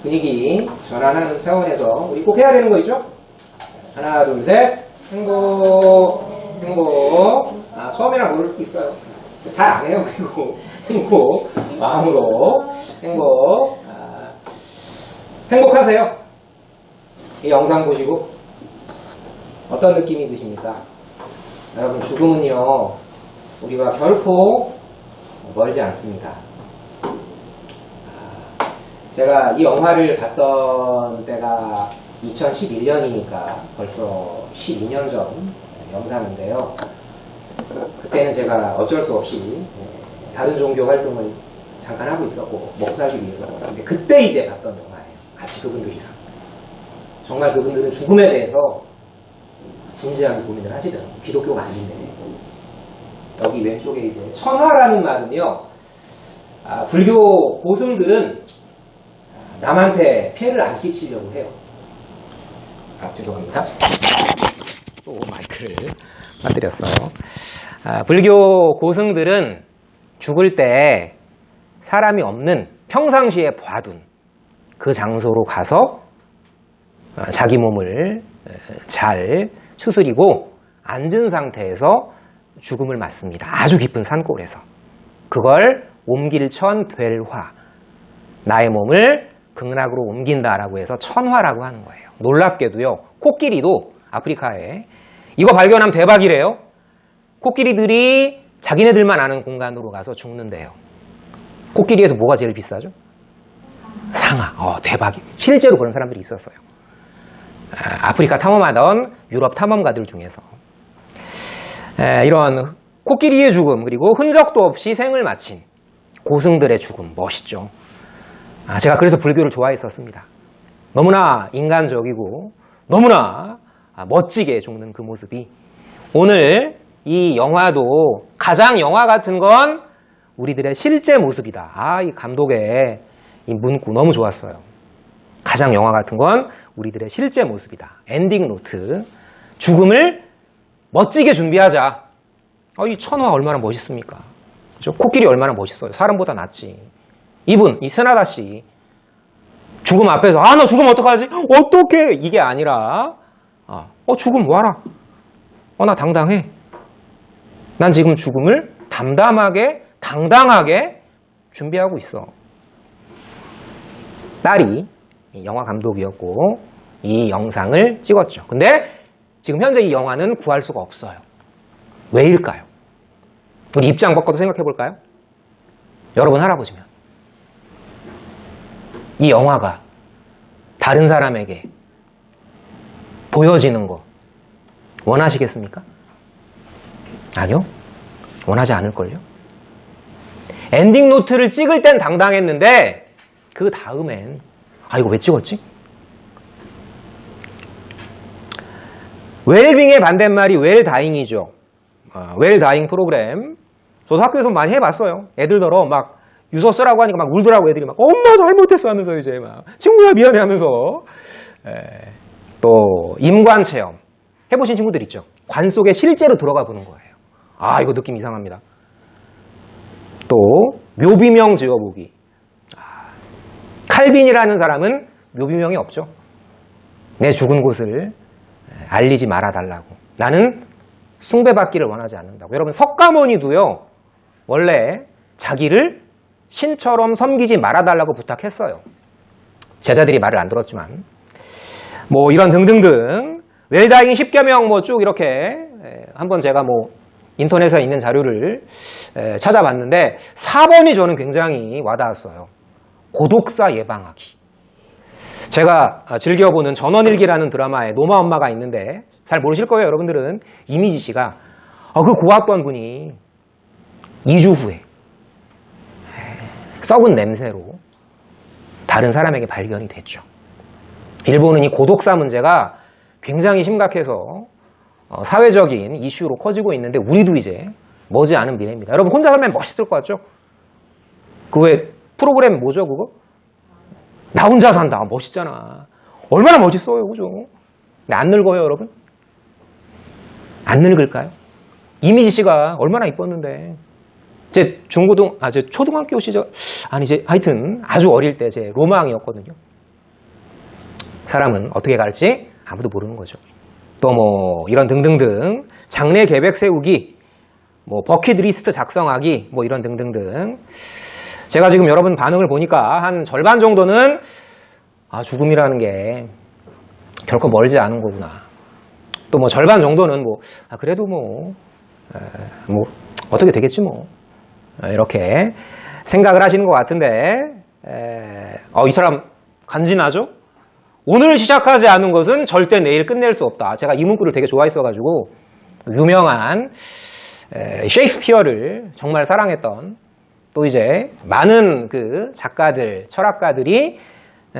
분위기 전환하는 차원에서 우리 꼭 해야 되는 거 있죠? 하나, 둘, 셋. 행복, 행복. 처음에는 모를 수도 있어요. 잘 안 해요, 그리고. 행복, 마음으로. 행복. 행복하세요. 이 영상 보시고 어떤 느낌이 드십니까? 여러분, 죽음은요, 우리가 결코 멀지 않습니다. 제가 이 영화를 봤던 때가 2011년이니까 벌써 12년 전 영상인데요. 그때는 제가 어쩔 수 없이 다른 종교 활동을 잠깐 하고 있었고 먹고 살기 위해서. 근데 그때 이제 봤던 영화예요. 같이 그분들이랑. 정말 그분들은 죽음에 대해서 진지하게 고민을 하시더라고요. 기독교가 아닌데. 여기 왼쪽에 이제 천화라는 말은요, 불교 고승들은 남한테 피해를 안 끼치려고 해요. 죄송합니다. 또 마이크를 빠뜨렸어요. 불교 고승들은 죽을 때 사람이 없는 평상시에 봐둔 그 장소로 가서 자기 몸을 잘 추스리고 앉은 상태에서 죽음을 맞습니다. 아주 깊은 산골에서. 그걸 옮길천 별화. 나의 몸을 극락으로 옮긴다라고 해서 천화라고 하는 거예요. 놀랍게도요, 코끼리도 아프리카에 이거 발견하면 대박이래요. 코끼리들이 자기네들만 아는 공간으로 가서 죽는데요. 코끼리에서 뭐가 제일 비싸죠? 상아. 대박이. 실제로 그런 사람들이 있었어요. 아프리카 탐험하던 유럽 탐험가들 중에서. 이런 코끼리의 죽음, 그리고 흔적도 없이 생을 마친 고승들의 죽음, 멋있죠. 제가 그래서 불교를 좋아했었습니다. 너무나 인간적이고 너무나 멋지게 죽는 그 모습이. 오늘 이 영화도 가장 영화 같은 건 우리들의 실제 모습이다. 이 감독의 이 문구 너무 좋았어요. 가장 영화 같은 건 우리들의 실제 모습이다. 엔딩 노트. 죽음을 멋지게 준비하자. 이 천화 얼마나 멋있습니까? 그렇죠? 코끼리 얼마나 멋있어요. 사람보다 낫지. 이분, 이 세나다 씨. 죽음 앞에서, 나 죽으면 어떡하지? 어떡해! 이게 아니라, 죽음 와라. 나 당당해. 난 지금 죽음을 담담하게, 당당하게 준비하고 있어. 딸이 영화 감독이었고, 이 영상을 찍었죠. 근데 지금 현재 이 영화는 구할 수가 없어요. 왜일까요? 우리 입장 바꿔서 생각해 볼까요? 여러분 할아버지면 이 영화가 다른 사람에게 보여지는 거 원하시겠습니까? 아니요. 원하지 않을걸요? 엔딩 노트를 찍을 땐 당당했는데 그 다음엔 이거 왜 찍었지? 웰빙의 반대말이 웰다잉이죠. 웰다잉 프로그램. 저도 학교에서 많이 해봤어요. 애들더러 막 유서 쓰라고 하니까 막 울더라고. 애들이 막 엄마 잘못했어 하면서 이제 막 친구야 미안해 하면서. 또 임관 체험 해보신 친구들 있죠. 관 속에 실제로 들어가 보는 거예요. 이거 느낌 이상합니다. 또 묘비명 지어보기. 칼빈이라는 사람은 묘비명이 없죠. 내 죽은 곳을 알리지 말아달라고. 나는 숭배받기를 원하지 않는다고. 여러분, 석가모니도요, 원래 자기를 신처럼 섬기지 말아달라고 부탁했어요. 제자들이 말을 안 들었지만. 이런 등등등. 웰다잉 10계명 쭉 이렇게 한번 제가 인터넷에 있는 자료를 찾아봤는데 4번이 저는 굉장히 와닿았어요. 고독사 예방하기. 제가 즐겨보는 전원일기라는 드라마에 노마 엄마가 있는데 잘 모르실 거예요, 여러분들은. 이미지 씨가 그 고았던 분이 2주 후에 썩은 냄새로 다른 사람에게 발견이 됐죠. 일본은 이 고독사 문제가 굉장히 심각해서 사회적인 이슈로 커지고 있는데 우리도 이제 머지않은 미래입니다. 여러분 혼자 살면 멋있을 것 같죠? 그 왜 프로그램 뭐죠 그거? 나 혼자 산다. 멋있잖아. 얼마나 멋있어요. 그죠? 근데 안 늙어요 여러분? 안 늙을까요? 이미지 씨가 얼마나 이뻤는데. 제 제 초등학교 시절, 하여튼 아주 어릴 때 제 로망이었거든요. 사람은 어떻게 갈지 아무도 모르는 거죠. 또 뭐 이런 등등등 장래 계획 세우기, 뭐 버킷리스트 작성하기, 뭐 이런 등등등. 제가 지금 여러분 반응을 보니까 한 절반 정도는 죽음이라는 게 결코 멀지 않은 거구나. 또 뭐 절반 정도는 그래도 뭐 어떻게 되겠지 뭐 이렇게 생각을 하시는 것 같은데 이 사람 간지나죠? 오늘 시작하지 않은 것은 절대 내일 끝낼 수 없다. 제가 이 문구를 되게 좋아했어가지고 유명한 셰익스피어를 정말 사랑했던 또 이제 많은 그 작가들, 철학가들이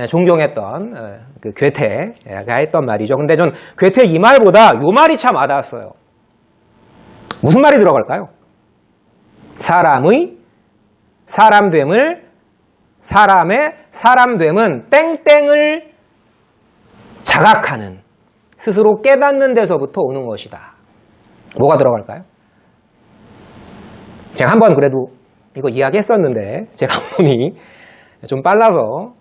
존경했던 그 괴테가 했던 말이죠. 근데 전 괴테 이 말보다 이 말이 참 와닿았어요. 무슨 말이 들어갈까요? 사람의 사람의 사람됨은 땡땡을 자각하는, 스스로 깨닫는 데서부터 오는 것이다. 뭐가 들어갈까요? 제가 한번 그래도 이거 이야기했었는데 제 감독이 좀 빨라서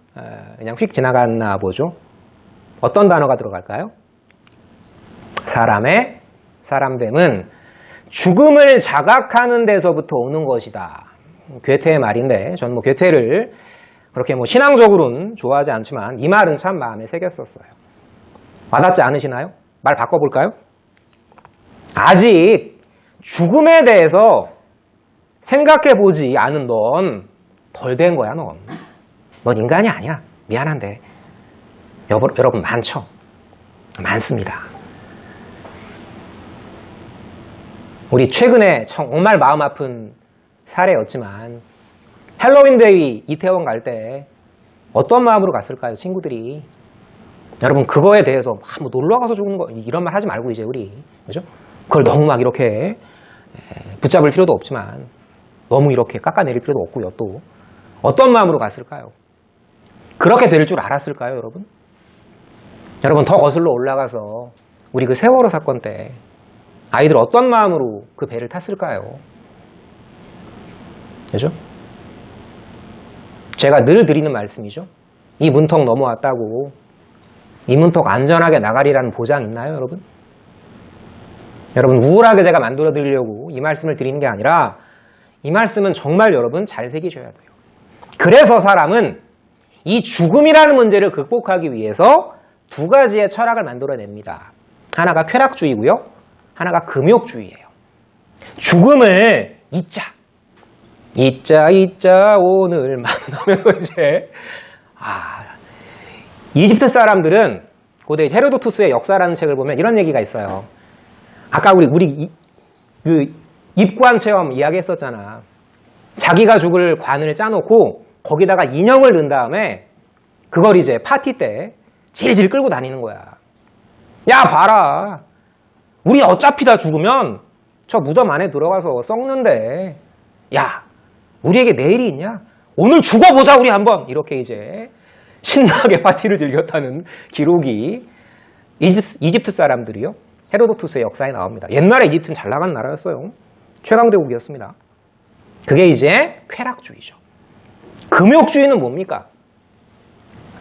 그냥 휙 지나갔나 보죠. 어떤 단어가 들어갈까요? 사람의 사람됨은 죽음을 자각하는 데서부터 오는 것이다. 괴테의 말인데 저는 괴테를 그렇게 신앙적으로는 좋아하지 않지만 이 말은 참 마음에 새겼었어요. 와닿지 않으시나요? 말 바꿔볼까요? 아직 죽음에 대해서 생각해보지 않은 넌 덜 된 거야, 넌. 넌 인간이 아니야. 미안한데. 여러분 많죠? 많습니다. 우리 최근에 정말 마음 아픈 사례였지만 헬로윈데이 이태원 갈 때 어떤 마음으로 갔을까요, 친구들이? 여러분 그거에 대해서 뭐 놀러 가서 죽는 거 이런 말 하지 말고 이제 우리 그죠? 그걸 너무 막 이렇게 붙잡을 필요도 없지만 너무 이렇게 깎아내릴 필요도 없고요. 또 어떤 마음으로 갔을까요? 그렇게 될 줄 알았을까요, 여러분? 여러분 더 거슬러 올라가서 우리 그 세월호 사건 때 아이들 어떤 마음으로 그 배를 탔을까요? 그죠? 제가 늘 드리는 말씀이죠. 이 문턱 넘어왔다고 이 문턱 안전하게 나가리라는 보장 있나요, 여러분? 여러분 우울하게 제가 만들어 드리려고 이 말씀을 드리는 게 아니라 이 말씀은 정말 여러분 잘 새기셔야 돼요. 그래서 사람은 이 죽음이라는 문제를 극복하기 위해서 두 가지의 철학을 만들어냅니다. 하나가 쾌락주의고요. 하나가 금욕주의예요. 죽음을 잊자 오늘만 하면서 이제 이집트 사람들은 고대 헤로도투스의 역사라는 책을 보면 이런 얘기가 있어요. 아까 우리 그 입관 체험 이야기했었잖아. 자기가 죽을 관을 짜놓고 거기다가 인형을 넣은 다음에 그걸 이제 파티 때 질질 끌고 다니는 거야. 야 봐라. 우리 어차피 다 죽으면 저 무덤 안에 들어가서 썩는데 야 우리에게 내일이 있냐? 오늘 죽어보자 우리 한번. 이렇게 이제 신나게 파티를 즐겼다는 기록이 이집트 사람들이요. 헤로도투스의 역사에 나옵니다. 옛날에 이집트는 잘 나간 나라였어요. 최강대국이었습니다. 그게 이제 쾌락주의죠. 금욕주의는 뭡니까?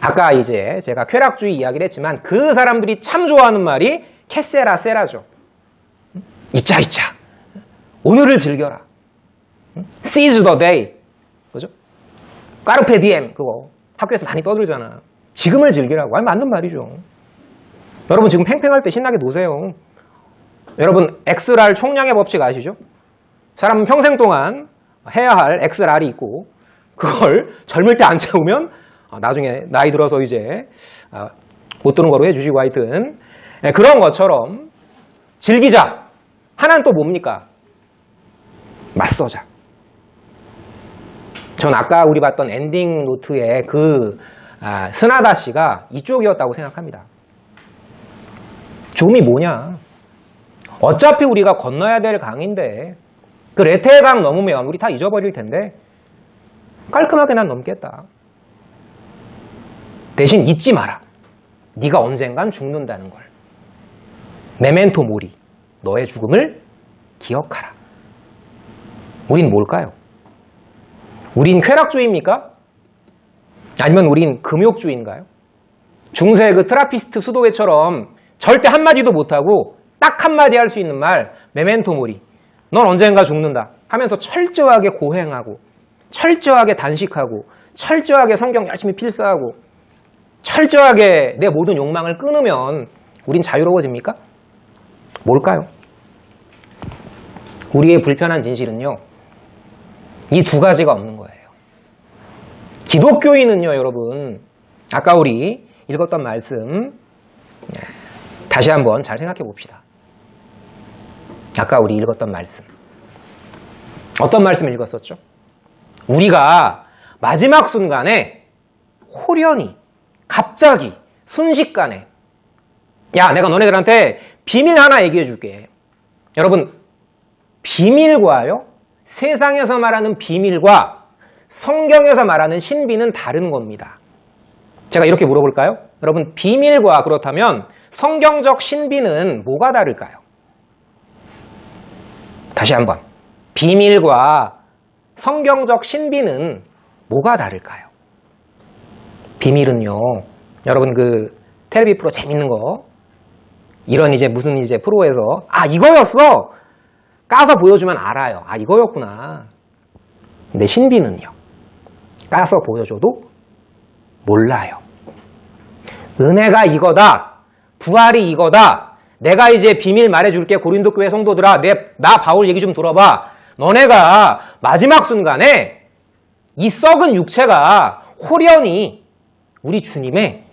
아까 이제 제가 쾌락주의 이야기를 했지만 그 사람들이 참 좋아하는 말이 캐세라 세라죠. 잊자. 오늘을 즐겨라. Seize the day. 그죠? 까르페 디엠 그거 학교에서 많이 떠들잖아. 지금을 즐기라고. 맞는 말이죠. 여러분 지금 팽팽할 때 신나게 노세요. 여러분 XR 총량의 법칙 아시죠? 사람은 평생 동안 해야 할 XR이 있고 그걸 젊을 때 안 채우면 나중에 나이 들어서 이제 못 드는 거로 해주시고 하여튼 그런 것처럼 즐기자. 하나는 또 뭡니까? 맞서자. 전 아까 우리 봤던 엔딩 노트의 그 스나다 씨가 이쪽이었다고 생각합니다. 죽음이 뭐냐? 어차피 우리가 건너야 될 강인데 그 레테의 강 넘으면 우리 다 잊어버릴 텐데 깔끔하게 난 넘겠다. 대신 잊지 마라. 네가 언젠간 죽는다는 걸. 메멘토 모리. 너의 죽음을 기억하라. 우린 뭘까요? 우린 쾌락주의입니까? 아니면 우린 금욕주의인가요? 중세 그 트라피스트 수도회처럼 절대 한마디도 못하고 딱 한마디 할 수 있는 말, 메멘토 모리. 넌 언젠가 죽는다 하면서 철저하게 고행하고 철저하게 단식하고 철저하게 성경 열심히 필사하고 철저하게 내 모든 욕망을 끊으면 우린 자유로워집니까? 뭘까요? 우리의 불편한 진실은요, 이 두 가지가 없는 거예요. 기독교인은요, 여러분, 아까 우리 읽었던 말씀 다시 한번 잘 생각해 봅시다. 아까 우리 읽었던 말씀, 어떤 말씀을 읽었었죠? 우리가 마지막 순간에 호련히 갑자기 순식간에 야, 내가 너네들한테 비밀 하나 얘기해 줄게. 여러분, 비밀과요, 세상에서 말하는 비밀과 성경에서 말하는 신비는 다른 겁니다. 제가 이렇게 물어볼까요? 여러분, 비밀과 그렇다면 성경적 신비는 뭐가 다를까요? 다시 한번, 비밀과 성경적 신비는 뭐가 다를까요? 비밀은요, 여러분 그 텔레비 프로 재밌는 거, 이런 이제 무슨 이제 프로에서 이거였어 까서 보여주면 알아요. 이거였구나. 근데 신비는요, 까서 보여줘도 몰라요. 은혜가 이거다, 부활이 이거다, 내가 이제 비밀 말해줄게. 고린도 교회 성도들아, 나 바울 얘기 좀 들어봐. 너네가 마지막 순간에 이 썩은 육체가 호련히 우리 주님의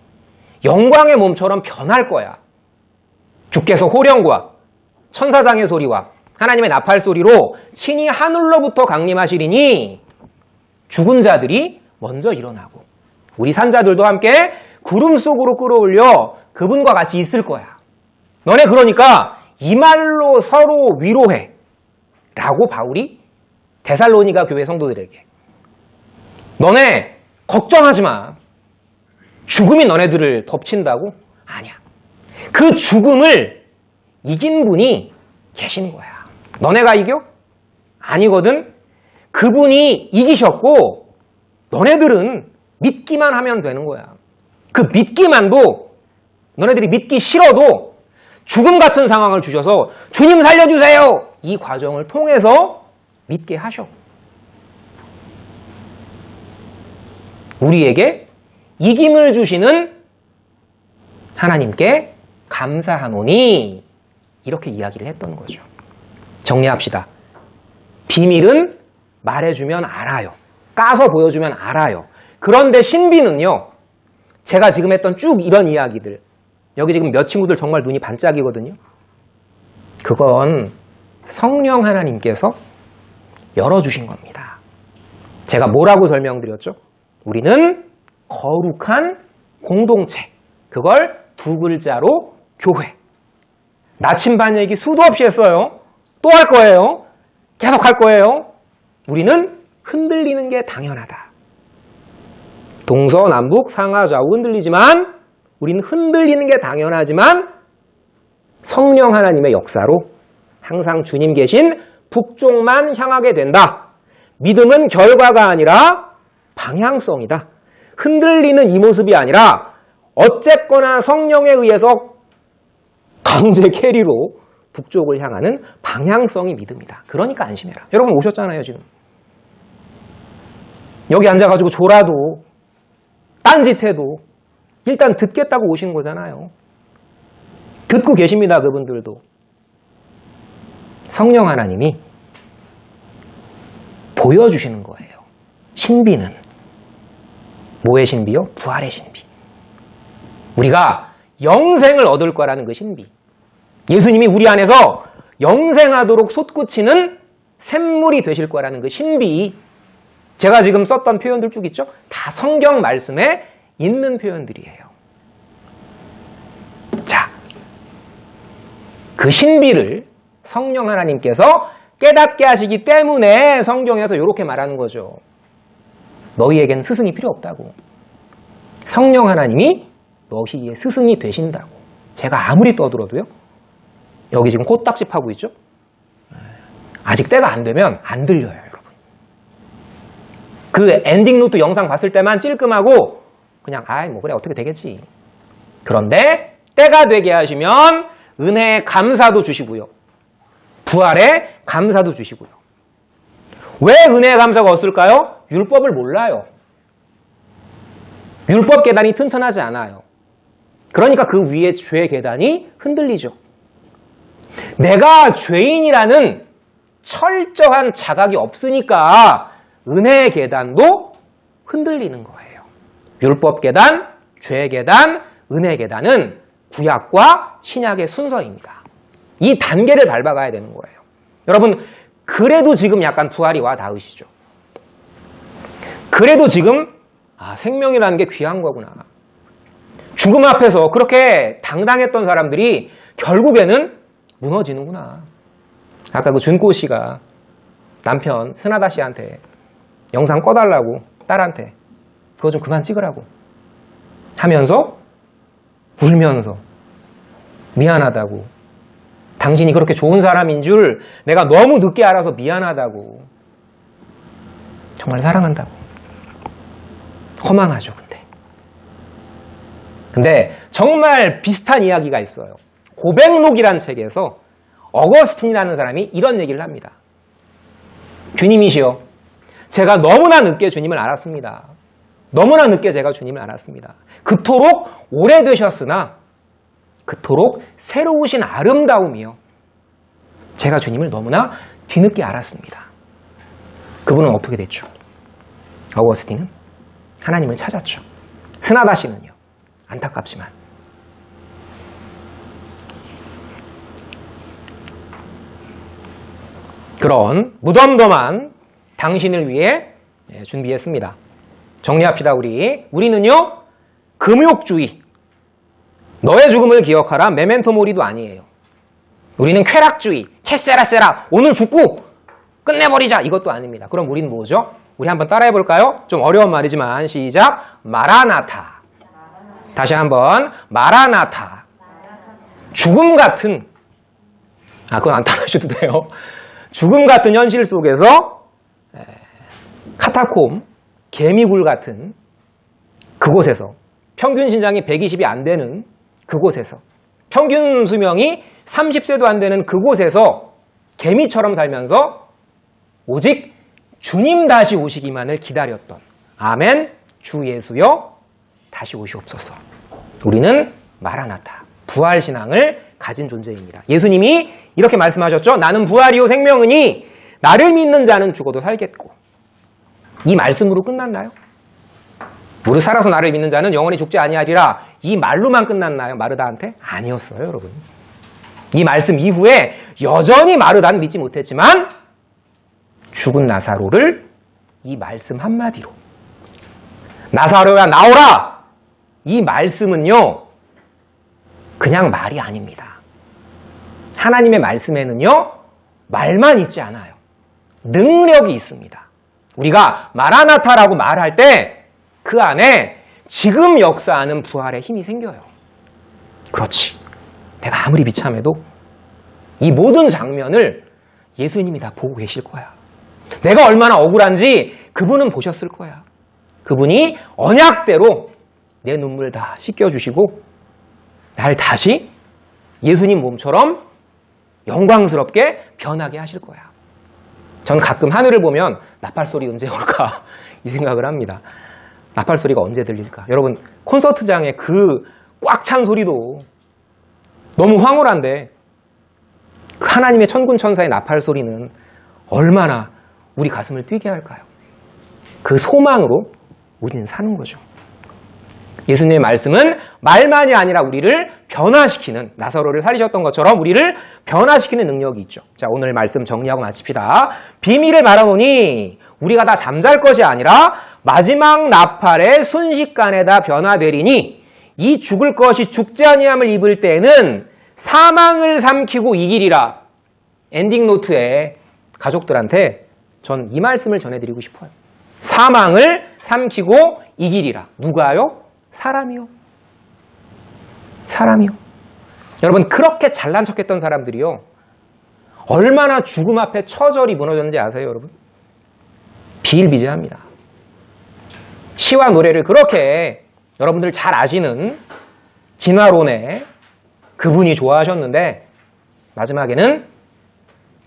영광의 몸처럼 변할 거야. 주께서 호령과 천사장의 소리와 하나님의 나팔 소리로 친히 하늘로부터 강림하시리니 죽은 자들이 먼저 일어나고 우리 산자들도 함께 구름 속으로 끌어올려 그분과 같이 있을 거야. 너네 그러니까 이 말로 서로 위로해 라고 바울이 데살로니가 교회 성도들에게, 너네 걱정하지 마. 죽음이 너네들을 덮친다고? 아니야. 그 죽음을 이긴 분이 계신 거야. 너네가 이겨? 아니거든. 그분이 이기셨고 너네들은 믿기만 하면 되는 거야. 그 믿기만도, 너네들이 믿기 싫어도 죽음 같은 상황을 주셔서 주님 살려주세요, 이 과정을 통해서 믿게 하셔. 우리에게 이김을 주시는 하나님께 감사하노니, 이렇게 이야기를 했던 거죠. 정리합시다. 비밀은 말해주면 알아요. 까서 보여주면 알아요. 그런데 신비는요, 제가 지금 했던 쭉 이런 이야기들, 여기 지금 몇 친구들 정말 눈이 반짝이거든요. 그건 성령 하나님께서 열어주신 겁니다. 제가 뭐라고 설명드렸죠? 우리는 거룩한 공동체, 그걸 두 글자로 교회. 나침반 얘기 수도 없이 했어요. 또 할 거예요. 계속 할 거예요. 우리는 흔들리는 게 당연하다. 동서남북 상하좌우 흔들리지만, 우리는 흔들리는 게 당연하지만 성령 하나님의 역사로 항상 주님 계신 북쪽만 향하게 된다. 믿음은 결과가 아니라 방향성이다. 흔들리는 이 모습이 아니라 어쨌거나 성령에 의해서 강제 캐리로 북쪽을 향하는 방향성이 믿음이다. 그러니까 안심해라. 여러분 오셨잖아요, 지금. 여기 앉아가지고 졸아도, 딴짓해도 일단 듣겠다고 오신 거잖아요. 듣고 계십니다, 그분들도. 성령 하나님이 보여주시는 거예요. 신비는. 뭐의 신비요? 부활의 신비. 우리가 영생을 얻을 거라는 그 신비. 예수님이 우리 안에서 영생하도록 솟구치는 샘물이 되실 거라는 그 신비. 제가 지금 썼던 표현들 쭉 있죠? 다 성경 말씀에 있는 표현들이에요. 자, 그 신비를 성령 하나님께서 깨닫게 하시기 때문에 성경에서 이렇게 말하는 거죠. 너희에겐 스승이 필요 없다고. 성령 하나님이 너희의 스승이 되신다고. 제가 아무리 떠들어도요, 여기 지금 코딱지 파고 있죠? 아직 때가 안 되면 안 들려요, 여러분. 그 엔딩 노트 영상 봤을 때만 찔끔하고 그냥 뭐 그래 어떻게 되겠지. 그런데 때가 되게 하시면 은혜의 감사도 주시고요. 부활의 감사도 주시고요. 왜 은혜의 감사가 없을까요? 율법을 몰라요. 율법 계단이 튼튼하지 않아요. 그러니까 그 위에 죄의 계단이 흔들리죠. 내가 죄인이라는 철저한 자각이 없으니까 은혜의 계단도 흔들리는 거예요. 율법 계단, 죄의 계단, 은혜의 계단은 구약과 신약의 순서입니다. 이 단계를 밟아가야 되는 거예요. 여러분, 그래도 지금 약간 부활이 와 닿으시죠? 그래도 지금 생명이라는 게 귀한 거구나. 죽음 앞에서 그렇게 당당했던 사람들이 결국에는 무너지는구나. 아까 그 준꼬 씨가 남편 스나다 씨한테 영상 꺼달라고 딸한테 그거 좀 그만 찍으라고 하면서 울면서 미안하다고, 당신이 그렇게 좋은 사람인 줄 내가 너무 늦게 알아서 미안하다고, 정말 사랑한다고. 허망하죠. 근데 정말 비슷한 이야기가 있어요. 고백록이라는 책에서 어거스틴이라는 사람이 이런 얘기를 합니다. 주님이시여, 제가 너무나 늦게 주님을 알았습니다. 너무나 늦게 제가 주님을 알았습니다. 그토록 오래되셨으나 그토록 새로우신 아름다움이요, 제가 주님을 너무나 뒤늦게 알았습니다. 그분은 어떻게 됐죠? 어거스틴은 하나님을 찾았죠. 스나다 씨는요, 안타깝지만 그런 무덤덤한 당신을 위해 준비했습니다. 정리합시다. 우리는요, 금욕주의, 너의 죽음을 기억하라, 메멘토 모리도 아니에요. 우리는 쾌락주의, 캐세라세라, 오늘 죽고 끝내버리자, 이것도 아닙니다. 그럼 우리는 뭐죠? 우리 한번 따라해볼까요? 좀 어려운 말이지만 시작. 마라나타. 다시 한번 마라나타. 죽음 같은, 그건 안 따라하셔도 돼요. 죽음 같은 현실 속에서 카타콤, 개미굴 같은 그곳에서, 평균 신장이 120이 안 되는 그곳에서, 평균 수명이 30세도 안 되는 그곳에서 개미처럼 살면서 오직 주님 다시 오시기만을 기다렸던, 아멘, 주 예수여 다시 오시옵소서. 우리는 마라나타, 부활신앙을 가진 존재입니다. 예수님이 이렇게 말씀하셨죠. 나는 부활이요 생명이니 나를 믿는 자는 죽어도 살겠고. 이 말씀으로 끝났나요? 무릇 살아서 나를 믿는 자는 영원히 죽지 아니하리라, 이 말로만 끝났나요? 마르다한테? 아니었어요, 여러분. 이 말씀 이후에 여전히 마르다는 믿지 못했지만 죽은 나사로를 이 말씀 한마디로, 나사로야 나오라, 이 말씀은요 그냥 말이 아닙니다. 하나님의 말씀에는요 말만 있지 않아요. 능력이 있습니다. 우리가 마라나타라고 말할 때 그 안에 지금 역사하는 부활의 힘이 생겨요. 그렇지, 내가 아무리 비참해도 이 모든 장면을 예수님이 다 보고 계실 거야. 내가 얼마나 억울한지 그분은 보셨을 거야. 그분이 언약대로 내 눈물 다 씻겨주시고 날 다시 예수님 몸처럼 영광스럽게 변하게 하실 거야. 저는 가끔 하늘을 보면 나팔 소리 언제 올까 이 생각을 합니다. 나팔 소리가 언제 들릴까? 여러분, 콘서트장의 그 꽉 찬 소리도 너무 황홀한데 그 하나님의 천군 천사의 나팔 소리는 얼마나 우리 가슴을 뛰게 할까요? 그 소망으로 우리는 사는 거죠. 예수님의 말씀은 말만이 아니라 우리를 변화시키는, 나사로를 살리셨던 것처럼 우리를 변화시키는 능력이 있죠. 자, 오늘 말씀 정리하고 마칩시다. 비밀을 말하노니 우리가 다 잠잘 것이 아니라 마지막 나팔의 순식간에 다 변화되리니 이 죽을 것이 죽지 아니함을 입을 때에는 사망을 삼키고 이기리라. 엔딩 노트에 가족들한테 전 이 말씀을 전해드리고 싶어요. 사망을 삼키고 이기리라. 누가요? 사람이요. 사람이요. 여러분, 그렇게 잘난 척했던 사람들이요, 얼마나 죽음 앞에 처절히 무너졌는지 아세요, 여러분? 비일비재합니다. 시와 노래를 그렇게 여러분들 잘 아시는 진화론에 그분이 좋아하셨는데 마지막에는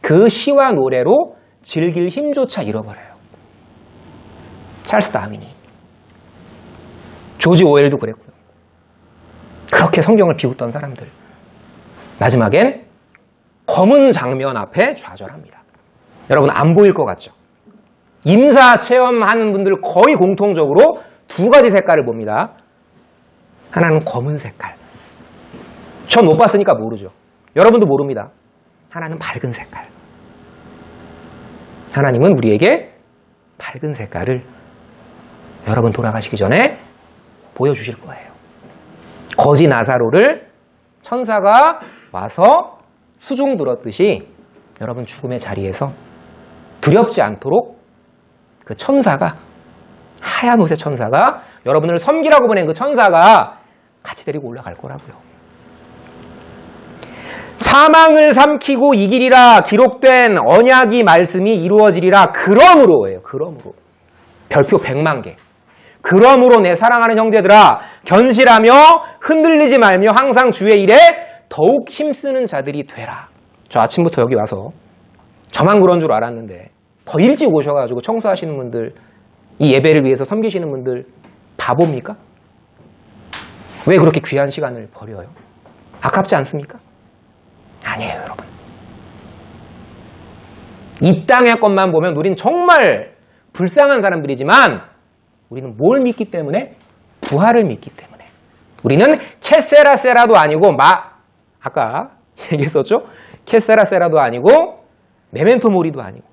그 시와 노래로 즐길 힘조차 잃어버려요. 찰스 다윈이. 조지 오웰도 그랬고요. 그렇게 성경을 비웃던 사람들. 마지막엔 검은 장면 앞에 좌절합니다. 여러분 안 보일 것 같죠? 임사 체험하는 분들 거의 공통적으로 두 가지 색깔을 봅니다. 하나는 검은 색깔. 전 못 봤으니까 모르죠. 여러분도 모릅니다. 하나는 밝은 색깔. 하나님은 우리에게 밝은 색깔을 여러분 돌아가시기 전에 보여주실 거예요. 거지 나사로를 천사가 와서 수종 들었듯이 여러분 죽음의 자리에서 두렵지 않도록 그 천사가, 하얀 옷의 천사가, 여러분을 섬기라고 보낸 그 천사가 같이 데리고 올라갈 거라고요. 사망을 삼키고 이기리라 기록된 언약이 말씀이 이루어지리라. 그러므로예요. 그러므로. 별표 100만 개. 그러므로 내 사랑하는 형제들아, 견실하며 흔들리지 말며 항상 주의 일에 더욱 힘쓰는 자들이 되라. 저 아침부터 여기 와서 저만 그런 줄 알았는데 더 일찍 오셔가지고 청소하시는 분들, 이 예배를 위해서 섬기시는 분들 바보입니까? 왜 그렇게 귀한 시간을 버려요? 아깝지 않습니까? 아니에요, 여러분. 이 땅의 것만 보면 우리는 정말 불쌍한 사람들이지만 우리는 뭘 믿기 때문에? 부활을 믿기 때문에. 우리는 케세라세라도 아니고 아까 얘기했었죠? 케세라세라도 아니고 메멘토 모리도 아니고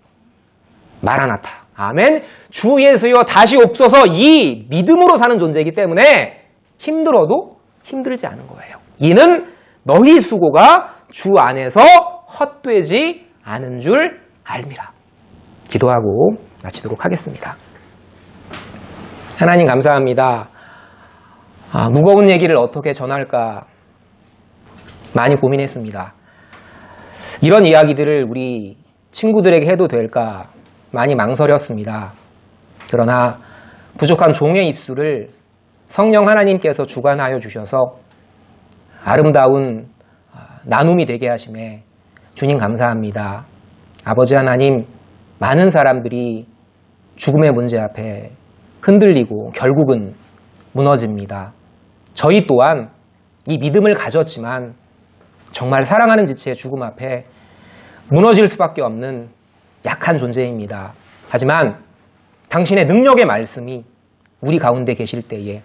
마라나타. 아멘. 주 예수여 다시 옵소서. 이 믿음으로 사는 존재이기 때문에 힘들어도 힘들지 않은 거예요. 이는 너희 수고가 주 안에서 헛되지 않은 줄 알미라. 기도하고 마치도록 하겠습니다. 하나님 감사합니다. 무거운 얘기를 어떻게 전할까 많이 고민했습니다. 이런 이야기들을 우리 친구들에게 해도 될까 많이 망설였습니다. 그러나 부족한 종의 입술을 성령 하나님께서 주관하여 주셔서 아름다운 나눔이 되게 하심에 주님 감사합니다. 아버지 하나님, 많은 사람들이 죽음의 문제 앞에 흔들리고 결국은 무너집니다. 저희 또한 이 믿음을 가졌지만 정말 사랑하는 지체의 죽음 앞에 무너질 수밖에 없는 약한 존재입니다. 하지만 당신의 능력의 말씀이 우리 가운데 계실 때에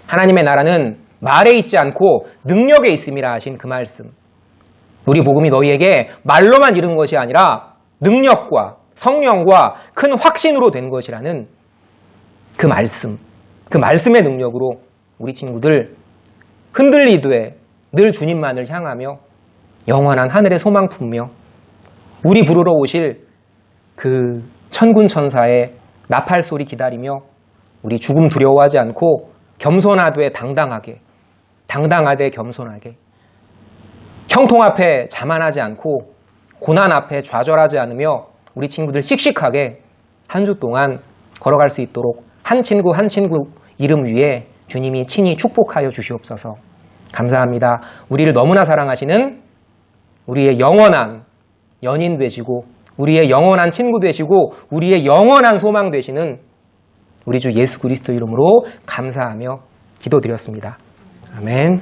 하나님의 나라는 말에 있지 않고 능력에 있음이라 하신 그 말씀, 우리 복음이 너희에게 말로만 이룬 것이 아니라 능력과 성령과 큰 확신으로 된 것이라는 그 말씀, 그 말씀의 능력으로 우리 친구들 흔들리되 늘 주님만을 향하며 영원한 하늘의 소망 품며 우리 부르러 오실 그 천군 천사의 나팔 소리 기다리며 우리 죽음 두려워하지 않고 겸손하되 당당하되 겸손하게 형통 앞에 자만하지 않고 고난 앞에 좌절하지 않으며 우리 친구들 씩씩하게 한 주 동안 걸어갈 수 있도록 한 친구 한 친구 이름 위에 주님이 친히 축복하여 주시옵소서. 감사합니다. 우리를 너무나 사랑하시는 우리의 영원한 연인 되시고 우리의 영원한 친구 되시고 우리의 영원한 소망 되시는 우리 주 예수 그리스도 이름으로 감사하며 기도드렸습니다. 아멘.